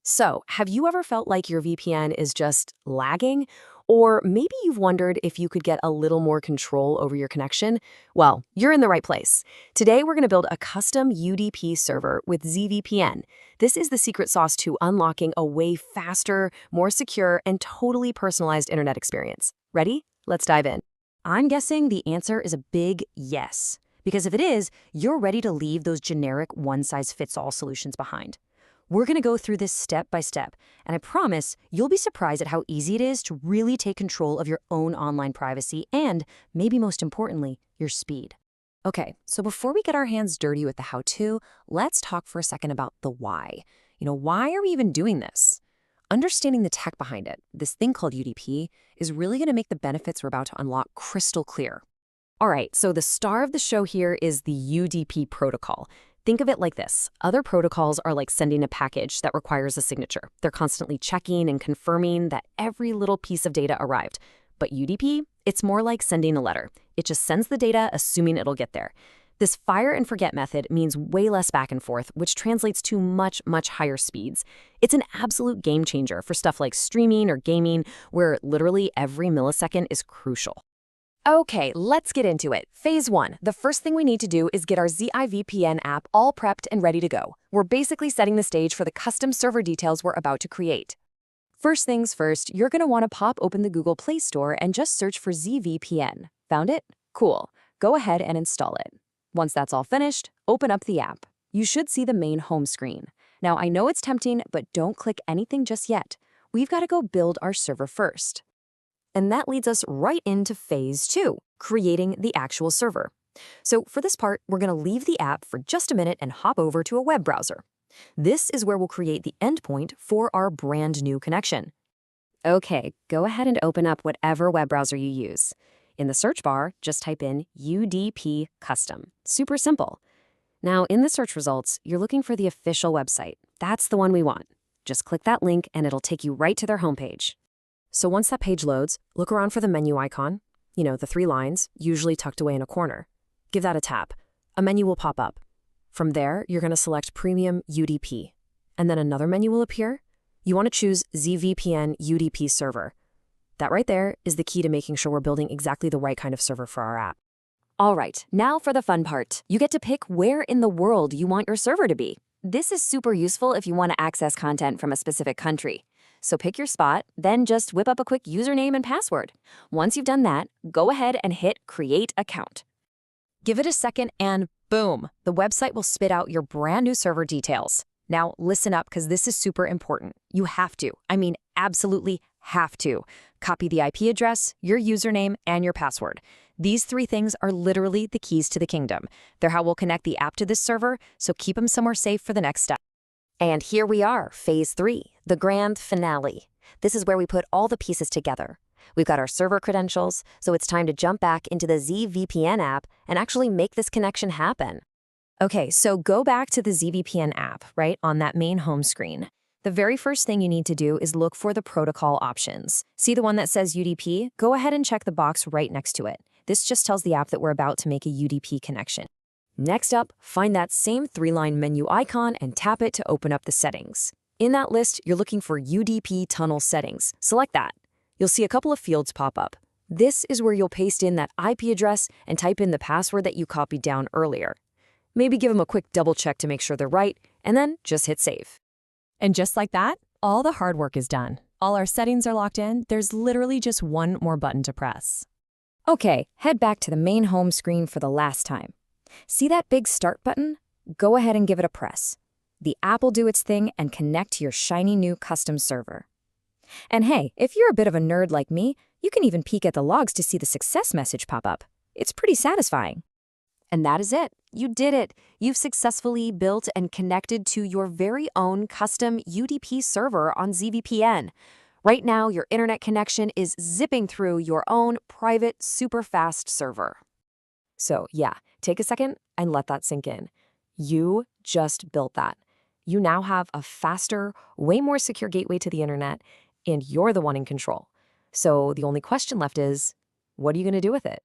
So, have you ever felt like your VPN is just lagging? Or maybe you've wondered if you could get a little more control over your connection? Well, you're in the right place. Today, we're going to build a custom UDP server with ZVPN. This is the secret sauce to unlocking a way faster, more secure, and totally personalized internet experience. Ready? Let's dive in. I'm guessing the answer is a big yes. Because if it is, you're ready to leave those generic one-size-fits-all solutions behind. We're going to go through this step by step, and I promise you'll be surprised at how easy it is to really take control of your own online privacy and, maybe most importantly, your speed. Okay, so before we get our hands dirty with the how-to, let's talk for a second about the why. Why are we even doing this? Understanding the tech behind it, this thing called UDP, is really going to make the benefits we're about to unlock crystal clear. All right, so the star of the show here is the UDP protocol. Think of it like this. Other protocols are like sending a package that requires a signature. They're constantly checking and confirming that every little piece of data arrived. But UDP, it's more like sending a letter. It just sends the data, assuming it'll get there. This fire and forget method means way less back and forth, which translates to much, much higher speeds. It's an absolute game changer for stuff like streaming or gaming, where literally every millisecond is crucial. Okay, let's get into it. Phase 1. The first thing we need to do is get our ZIVPN app all prepped and ready to go. We're basically setting the stage for the custom server details we're about to create. First things first, you're going to want to pop open the Google Play Store and just search for ZIVPN. Found it? Cool. Go ahead and install it. Once that's all finished, open up the app. You should see the main home screen. Now, I know it's tempting, but don't click anything just yet. We've got to go build our server first. And that leads us right into phase 2, creating the actual server. So for this part, we're going to leave the app for just a minute and hop over to a web browser. This is where we'll create the endpoint for our brand new connection. Okay, go ahead and open up whatever web browser you use. In the search bar, just type in UDP Custom. Super simple. Now, in the search results, you're looking for the official website. That's the one we want. Just click that link and it'll take you right to their homepage. So once that page loads, look around for the menu icon, the 3 lines, usually tucked away in a corner. Give that a tap. A menu will pop up. From there, you're going to select Premium UDP. And then another menu will appear. You want to choose ZVPN UDP Server. That right there is the key to making sure we're building exactly the right kind of server for our app. All right, now for the fun part. You get to pick where in the world you want your server to be. This is super useful if you want to access content from a specific country. So pick your spot, then just whip up a quick username and password. Once you've done that, go ahead and hit Create Account. Give it a second and boom, the website will spit out your brand new server details. Now listen up because this is super important. You have to, absolutely have to, copy the IP address, your username, and your password. These 3 things are literally the keys to the kingdom. They're how we'll connect the app to this server, so keep them somewhere safe for the next step. And here we are, phase 3, the grand finale. This is where we put all the pieces together. We've got our server credentials, so it's time to jump back into the ZVPN app and actually make this connection happen. Okay, so go back to the ZVPN app, right, on that main home screen. The very first thing you need to do is look for the protocol options. See the one that says UDP? Go ahead and check the box right next to it. This just tells the app that we're about to make a UDP connection. Next up, find that same 3-line menu icon and tap it to open up the settings. In that list, you're looking for UDP tunnel settings. Select that. You'll see a couple of fields pop up. This is where you'll paste in that IP address and type in the password that you copied down earlier. Maybe give them a quick double check to make sure they're right, and then just hit save. And just like that, all the hard work is done. All our settings are locked in. There's literally just one more button to press. Okay, head back to the main home screen for the last time. See that big Start button? Go ahead and give it a press. The app will do its thing and connect to your shiny new custom server. And hey, if you're a bit of a nerd like me, you can even peek at the logs to see the success message pop up. It's pretty satisfying. And that is it. You did it. You've successfully built and connected to your very own custom UDP server on ZVPN. Right now, your internet connection is zipping through your own private, super fast server. So yeah, take a second and let that sink in. You just built that. You now have a faster, way more secure gateway to the internet, and you're the one in control. So the only question left is, what are you going to do with it?